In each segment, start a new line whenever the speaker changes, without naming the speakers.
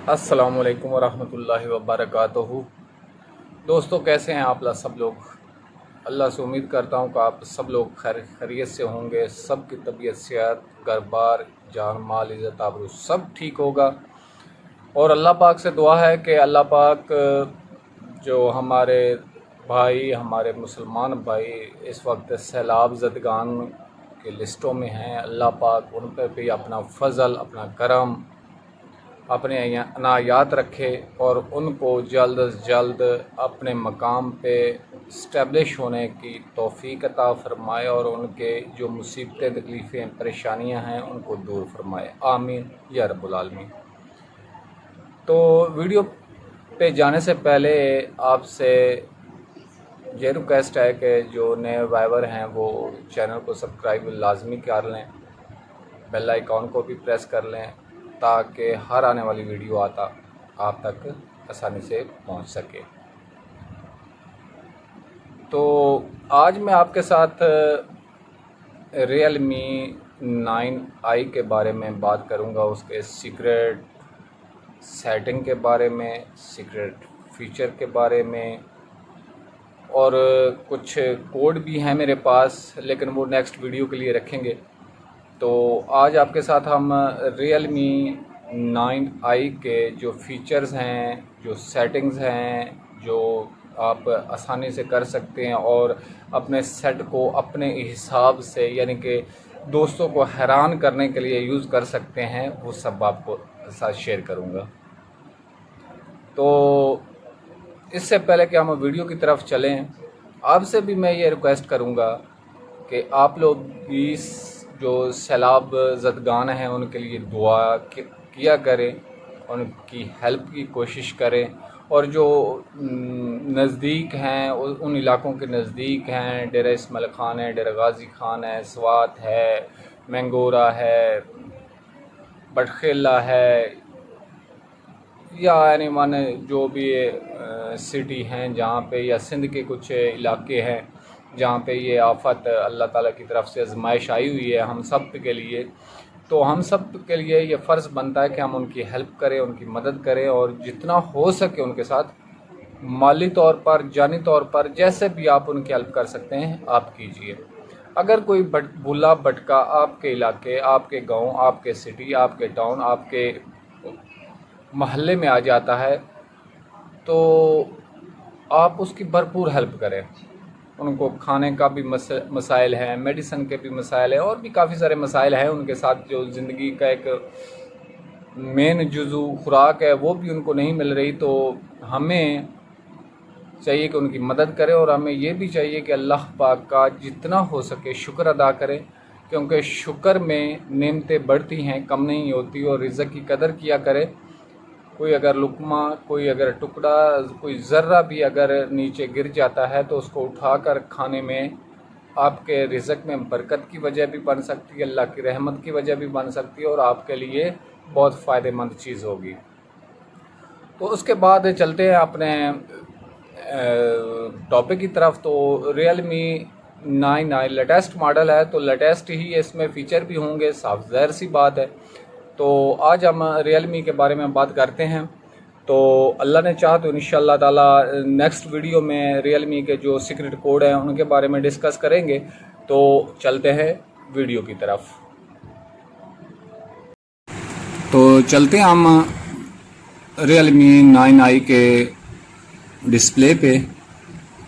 अस्सलामुअलैकुम वरहमतुल्लाहि वबरकातुहू। दोस्तों, कैसे हैं आप सब लोग? अल्लाह से उम्मीद करता हूं कि आप सब लोग खैरियत से होंगे। सब की तबीयत, सेहत, घर बार, जान माल, इज़्ज़त, आबरू सब ठीक होगा। और अल्लाह पाक से दुआ है कि अल्लाह पाक जो हमारे भाई, हमारे मुसलमान भाई इस वक्त सैलाब ज़दगान के लिस्टों में हैं, अल्लाह पाक उन पर भी अपना फ़ज़ल, अपना करम, अपने अनायात रखे और उनको जल्द अज़ जल्द अपने मकाम पे इस्टेब्लिश होने की तौफ़ीक अता फ़रमाए और उनके जो मुसीबतें, तकलीफ़ें, परेशानियां हैं उनको दूर फरमाए। आमीन या रब्बुल आलमीन। तो वीडियो पे जाने से पहले आपसे ये रिक्वेस्ट है कि जो नए वाइवर हैं वो चैनल को सब्सक्राइब लाजमी कर लें, बेल आइकॉन को भी प्रेस कर लें ताकि हर आने वाली वीडियो आप तक आसानी से पहुंच सके। तो आज मैं आपके साथ Realme 9i के बारे में बात करूंगा, उसके सीक्रेट सेटिंग के बारे में, सीक्रेट फीचर के बारे में, और कुछ कोड भी हैं मेरे पास, लेकिन वो नेक्स्ट वीडियो के लिए रखेंगे। तो आज आपके साथ हम Realme 9i के जो फीचर्स हैं, जो सेटिंग्स हैं, जो आप आसानी से कर सकते हैं और अपने सेट को अपने हिसाब से, यानी कि दोस्तों को हैरान करने के लिए यूज़ कर सकते हैं, वो सब आपको साथ शेयर करूँगा। तो इससे पहले कि हम वीडियो की तरफ चलें, आपसे भी मैं ये रिक्वेस्ट करूँगा कि आप लोग भी जो सैलाब ज़दगान हैं उनके लिए दुआ किया करें, उनकी हेल्प की कोशिश करें, और जो नज़दीक हैं, उन इलाक़ों के नज़दीक हैं, डेरा इस्माइल ख़ान है, डेरा गाज़ी ख़ान है, स्वात है, मैंगोरा है, बटखेला है, या यानी माने जो भी सिटी हैं जहाँ पे, या सिंध के कुछ इलाके हैं जहाँ पे ये आफत अल्लाह ताला की तरफ से आजमाइश आई हुई है हम सब के लिए, तो हम सब के लिए ये फ़र्ज़ बनता है कि हम उनकी हेल्प करें, उनकी मदद करें, और जितना हो सके उनके साथ माली तौर पर, जानी तौर पर, जैसे भी आप उनकी हेल्प कर सकते हैं आप कीजिए। अगर कोई भूला भटका आपके इलाके, आपके गांव, आपके सिटी, आपके टाउन, आपके महल्ले में आ जाता है तो आप उसकी भरपूर हेल्प करें। उनको खाने का भी मसाइल हैं, मेडिसिन के भी मसाइल हैं, और भी काफ़ी सारे मसाइल हैं उनके साथ। जो ज़िंदगी का एक मेन जुज़ू खुराक है वो भी उनको नहीं मिल रही, तो हमें चाहिए कि उनकी मदद करें, और हमें ये भी चाहिए कि अल्लाह पाक का जितना हो सके शुक्र अदा करें, क्योंकि शुक्र में नेमतें बढ़ती हैं, कम नहीं होती, और रिज़्क़ की कदर किया करें। कोई अगर लुकमा, कोई अगर टुकड़ा, कोई ज़र्रा भी अगर नीचे गिर जाता है तो उसको उठाकर खाने में आपके रिज़्क़ में बरकत की वजह भी बन सकती है, अल्लाह की रहमत की वजह भी बन सकती है, और आपके लिए बहुत फ़ायदेमंद चीज़ होगी। तो उसके बाद चलते हैं अपने टॉपिक की तरफ। तो Realme 9i लेटेस्ट मॉडल है, तो लेटेस्ट ही इसमें फ़ीचर भी होंगे, साफ ज़ाहिर सी बात है। तो आज हम Realme के बारे में बात करते हैं। तो अल्लाह ने चाहा तो इंशाअल्लाह ताला नेक्स्ट वीडियो में Realme के जो सीक्रेट कोड हैं उनके बारे में डिस्कस करेंगे। तो चलते हैं वीडियो की तरफ। तो चलते हैं हम Realme 9i के डिस्प्ले पे।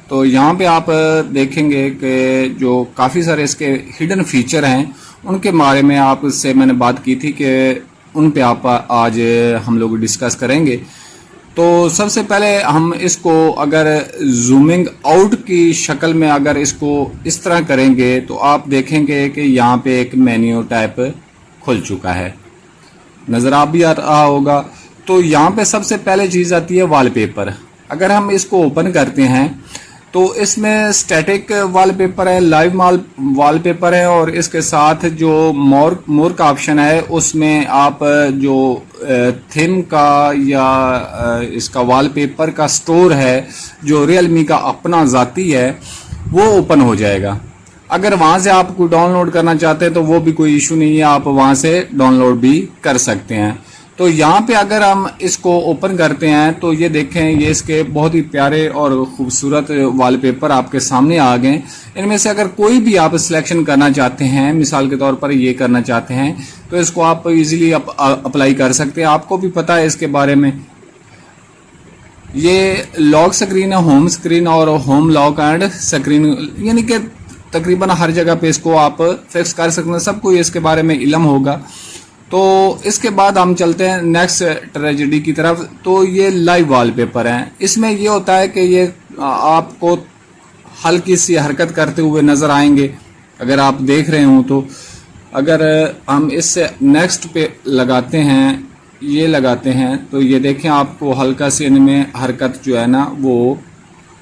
तो यहाँ पे आप देखेंगे कि जो काफ़ी सारे इसके हिडन फीचर हैं उनके बारे में आपसे मैंने बात की थी कि उन पे आप आज हम लोग डिस्कस करेंगे। तो सबसे पहले हम इसको अगर जूमिंग आउट की शक्ल में अगर इसको इस तरह करेंगे तो आप देखेंगे कि यहाँ पे एक मेन्यू टाइप खुल चुका है, नज़र आप भी आ रहा होगा। तो यहाँ पे सबसे पहले चीज़ आती है वॉलपेपर। अगर हम इसको ओपन करते हैं तो इसमें स्टैटिक वॉलपेपर है, लाइव वॉलपेपर है, और इसके साथ जो मोर का ऑप्शन है उसमें आप जो थीम का या इसका वॉलपेपर का स्टोर है जो Realme का अपना ज़ाती है वो ओपन हो जाएगा। अगर वहाँ से आप कोई डाउनलोड करना चाहते हैं तो वो भी कोई इशू नहीं है, आप वहाँ से डाउनलोड भी कर सकते हैं। तो यहाँ पे अगर हम इसको ओपन करते हैं तो ये देखें, ये इसके बहुत ही प्यारे और खूबसूरत वॉलपेपर आपके सामने आ गए। इनमें से अगर कोई भी आप सिलेक्शन करना चाहते हैं, मिसाल के तौर पर ये करना चाहते हैं, तो इसको आप इजीली अप्लाई कर सकते हैं। आपको भी पता है इसके बारे में। ये लॉक स्क्रीन है, होम स्क्रीन और होम लॉक एंड स्क्रीन, यानी कि तकरीबन हर जगह पे इसको आप फिक्स कर सकते हैं। सबको इसके बारे में इल्म होगा। तो इसके बाद हम चलते हैं नेक्स्ट ट्रेजेडी की तरफ। तो ये लाइव वॉलपेपर है। इसमें ये होता है कि ये आपको हल्की सी हरकत करते हुए नज़र आएंगे अगर आप देख रहे हो तो। अगर हम इससे नेक्स्ट पे लगाते हैं, ये लगाते हैं, तो ये देखें आपको हल्का सी इनमें हरकत जो है ना वो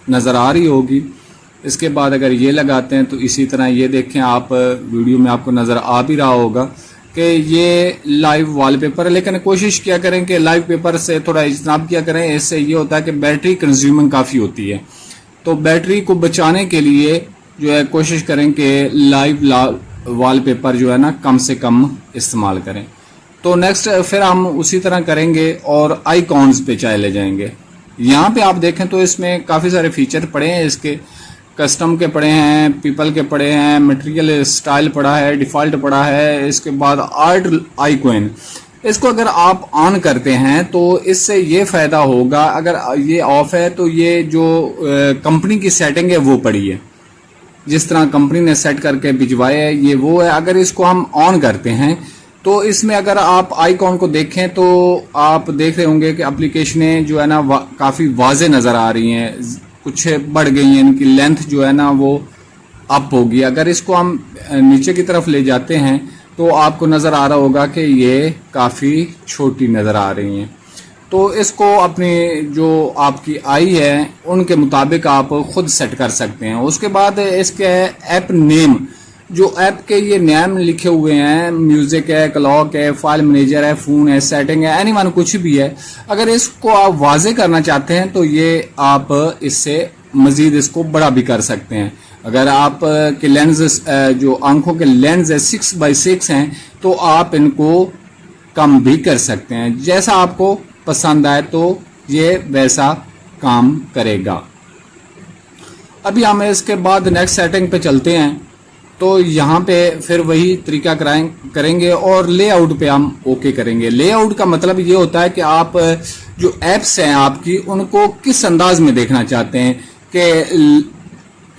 नज़र आ रही होगी। इसके बाद अगर ये लगाते हैं तो इसी तरह ये देखें आप, वीडियो में आपको नज़र आ भी रहा होगा कि ये लाइव वॉलपेपर है। लेकिन कोशिश किया करें कि लाइव पेपर से थोड़ा इज्तनाब किया करें। इससे ये होता है कि बैटरी कंज्यूमिंग काफ़ी होती है। तो बैटरी को बचाने के लिए जो है कोशिश करें कि लाइव वॉलपेपर जो है ना कम से कम इस्तेमाल करें। तो नेक्स्ट फिर हम उसी तरह करेंगे और आइकॉन्स पे चले जाएंगे। यहाँ पे आप देखें तो इसमें काफ़ी सारे फीचर पड़े हैं। इसके कस्टम के पड़े हैं, पीपल के पड़े हैं, मटेरियल स्टाइल पड़ा है, डिफ़ॉल्ट पड़ा है। इसके बाद आर्ट आइकॉन, इसको अगर आप ऑन करते हैं तो इससे ये फ़ायदा होगा। अगर ये ऑफ है तो ये जो कंपनी की सेटिंग है वो पड़ी है, जिस तरह कंपनी ने सेट करके भिजवाया है ये वो है। अगर इसको हम ऑन करते हैं तो इसमें अगर आप आइकॉन को देखें तो आप देख रहे होंगे कि एप्लीकेशनें जो है ना काफ़ी वाज़े नज़र आ रही हैं, कुछ बढ़ गई हैं, इनकी लेंथ जो है ना वो अप होगी। अगर इसको हम नीचे की तरफ ले जाते हैं तो आपको नज़र आ रहा होगा कि ये काफ़ी छोटी नज़र आ रही हैं। तो इसको अपनी जो आपकी आई है उनके मुताबिक आप खुद सेट कर सकते हैं। उसके बाद इसके ऐप नेम, जो ऐप के ये नेम लिखे हुए हैं, म्यूजिक है, क्लॉक है, फाइल मैनेजर है, फ़ोन है, सेटिंग है, एनीवन कुछ भी है। अगर इसको आप वाजे करना चाहते हैं तो ये आप इससे मज़ीद इसको बड़ा भी कर सकते हैं। अगर आप के लेंस जो आंखों के लेंस है 6x6 हैं तो आप इनको कम भी कर सकते हैं। जैसा आपको पसंद आए तो ये वैसा काम करेगा। अभी हम इसके बाद नेक्स्ट सेटिंग पे चलते हैं। तो यहाँ पे फिर वही तरीका करेंगे और लेआउट पे हम ओके करेंगे। लेआउट का मतलब ये होता है कि आप जो एप्स हैं आपकी उनको किस अंदाज में देखना चाहते हैं, कि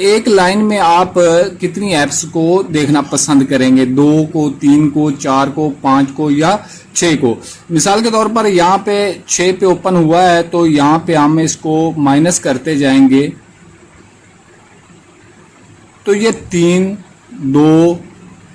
एक लाइन में आप कितनी एप्स को देखना पसंद करेंगे, 2 को, 3 को, 4 को, 5 को या 6 को। मिसाल के तौर पर यहाँ पे 6 पे ओपन हुआ है तो यहाँ पे हम इसको माइनस करते जाएंगे तो ये 3, 2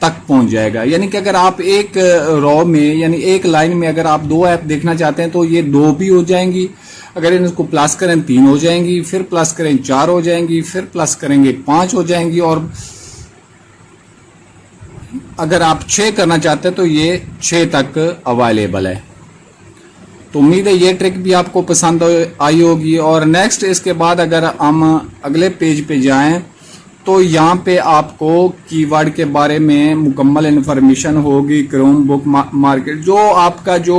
तक पहुंच जाएगा। यानी कि अगर आप एक रॉ में यानी एक लाइन में अगर आप 2 ऐप देखना चाहते हैं तो ये 2 भी हो जाएंगी। अगर इनको प्लस करें 3 हो जाएंगी, फिर प्लस करें 4 हो जाएंगी, फिर प्लस करेंगे 5 हो जाएंगी, और अगर आप 6 करना चाहते हैं तो ये 6 तक अवेलेबल है। तो उम्मीद है ये ट्रिक भी आपको पसंद आई होगी। और नेक्स्ट इसके बाद अगर हम अगले पेज पे जाएं तो यहाँ पे आपको कीवर्ड के बारे में मुकम्मल इन्फॉर्मेशन होगी। क्रोम बुक मार्केट, जो आपका जो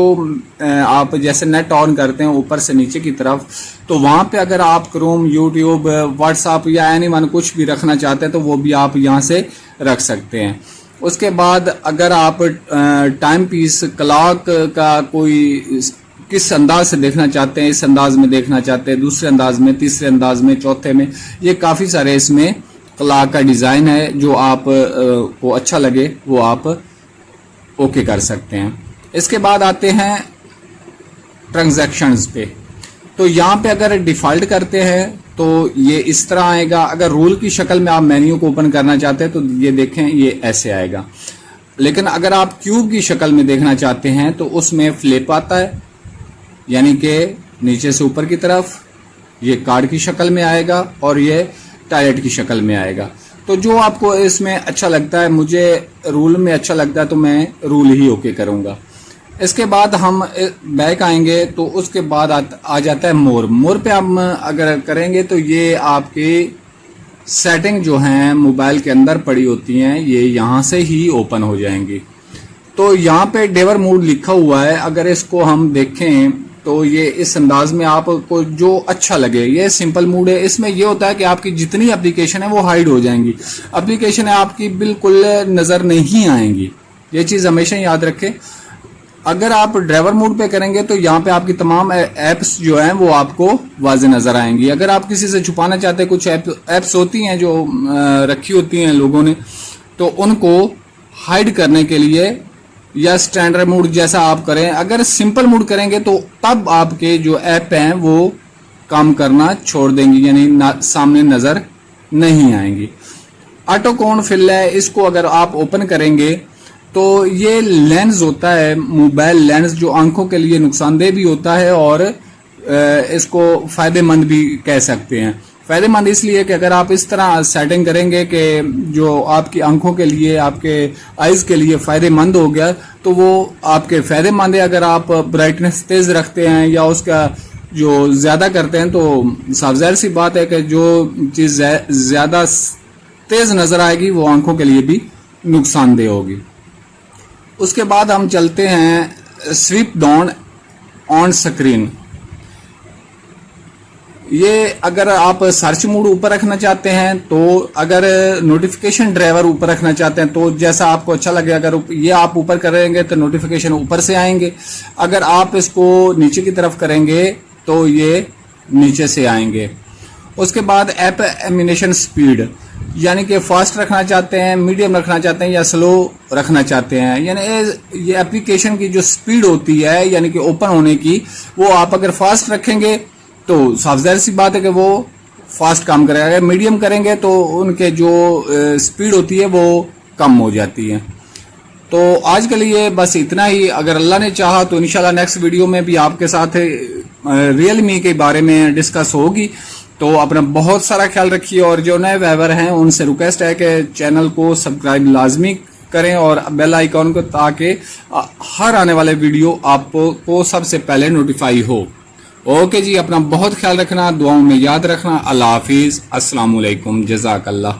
आप जैसे नेट ऑन करते हैं ऊपर से नीचे की तरफ, तो वहाँ पे अगर आप क्रोम, यूट्यूब, व्हाट्सएप या एनीवन कुछ भी रखना चाहते हैं तो वो भी आप यहाँ से रख सकते हैं। उसके बाद अगर आप टाइम पीस, क्लॉक का कोई किस अंदाज से देखना चाहते हैं, इस अंदाज में देखना चाहते हैं, दूसरे अंदाज में, तीसरे अंदाज में, चौथे में, ये काफ़ी सारे इसमें क्लॉक का डिज़ाइन है। जो आप को अच्छा लगे वो आप ओके कर सकते हैं। इसके बाद आते हैं ट्रांजैक्शंस पे। तो यहाँ पे अगर डिफ़ॉल्ट करते हैं तो ये इस तरह आएगा। अगर रूल की शक्ल में आप मेन्यू को ओपन करना चाहते हैं तो ये देखें ये ऐसे आएगा। लेकिन अगर आप क्यूब की शक्ल में देखना चाहते हैं तो उसमें फ्लिप आता है, यानी कि नीचे से ऊपर की तरफ ये कार्ड की शक्ल में आएगा और ये टायलेट की शक्ल में आएगा। तो जो आपको इसमें अच्छा लगता है, मुझे रूल में अच्छा लगता है तो मैं रूल ही ओके करूँगा। इसके बाद हम बैक आएंगे तो उसके बाद आ जाता है मोर पे हम अगर करेंगे तो ये आपकी सेटिंग जो हैं मोबाइल के अंदर पड़ी होती हैं, ये यहाँ से ही ओपन हो जाएंगी।
तो यहाँ पे ड्राइवर मोड लिखा हुआ है, अगर इसको हम देखें तो ये इस अंदाज में आपको जो अच्छा लगे। ये सिंपल मोड है, इसमें ये होता है कि आपकी जितनी एप्लीकेशन है वो हाइड हो जाएंगी, एप्लीकेशन आपकी बिल्कुल नज़र नहीं आएंगी। ये चीज़ हमेशा याद रखें। अगर आप ड्राइवर मोड पे करेंगे तो यहाँ पे आपकी तमाम ऐप्स जो हैं वो आपको वाज़े नज़र आएंगी। अगर आप किसी से छुपाना चाहते हैं, कुछ ऐप्स होती हैं जो रखी होती हैं लोगों ने, तो उनको हाइड करने के लिए या स्टैंडर्ड मोड जैसा आप करें। अगर सिंपल मोड करेंगे तो तब आपके जो ऐप हैं वो काम करना छोड़ देंगी, यानी सामने नज़र नहीं आएंगी। ऑटो कौन फिल है, इसको अगर आप ओपन करेंगे तो ये लेंस होता है, मोबाइल लेंस, जो आंखों के लिए नुकसानदेह भी होता है और इसको फ़ायदेमंद भी कह सकते हैं। फ़ायदेमंद इसलिए कि अगर आप इस तरह सेटिंग करेंगे कि जो आपकी आंखों के लिए, आपके आइज़ के लिए फ़ायदेमंद हो गया, तो वो आपके फ़ायदेमंद है। अगर आप ब्राइटनेस तेज़ रखते हैं या उसका जो ज़्यादा करते हैं तो साफ ज़ाहिर सी बात है कि जो चीज़ ज़्यादा तेज़ नज़र आएगी वो आंखों के लिए भी नुकसानदेह होगी। उसके बाद हम चलते हैं स्वीप डाउन ऑन स्क्रीन। ये अगर आप सर्च मोड ऊपर रखना चाहते हैं, तो अगर नोटिफिकेशन ड्राइवर ऊपर रखना चाहते हैं तो जैसा आपको अच्छा लगे, अगर ये आप ऊपर करेंगे तो नोटिफिकेशन ऊपर से आएंगे। अगर आप इसको नीचे की तरफ करेंगे तो ये नीचे से आएंगे। उसके बाद ऐप एनिमेशन स्पीड, यानी कि फास्ट रखना चाहते हैं, मीडियम रखना चाहते हैं या स्लो रखना चाहते हैं, यानी ये एप्लीकेशन की जो स्पीड होती है यानी कि ओपन होने की, वो आप अगर फास्ट रखेंगे तो साफ ज़ाहिर सी बात है कि वो फास्ट काम करेगा। अगर मीडियम करेंगे तो उनके जो स्पीड होती है वो कम हो जाती है। तो आज के लिए बस इतना ही। अगर अल्लाह ने चाहा तो इंशाल्लाह नेक्स्ट वीडियो में भी आपके साथ रियलमी के बारे में डिस्कस होगी। तो अपना बहुत सारा ख्याल रखिए, और जो नए व्यूअर हैं उनसे रिक्वेस्ट है कि चैनल को सब्सक्राइब लाजमी करें और बेल आइकॉन को, ताकि हर आने वाले वीडियो आपको सबसे पहले नोटिफाई हो। ओके जी, अपना बहुत ख्याल रखना, दुआओं में याद रखना। अल्लाह हाफिज़, अस्सलाम वालेकुम, जज़ाकल्लाह।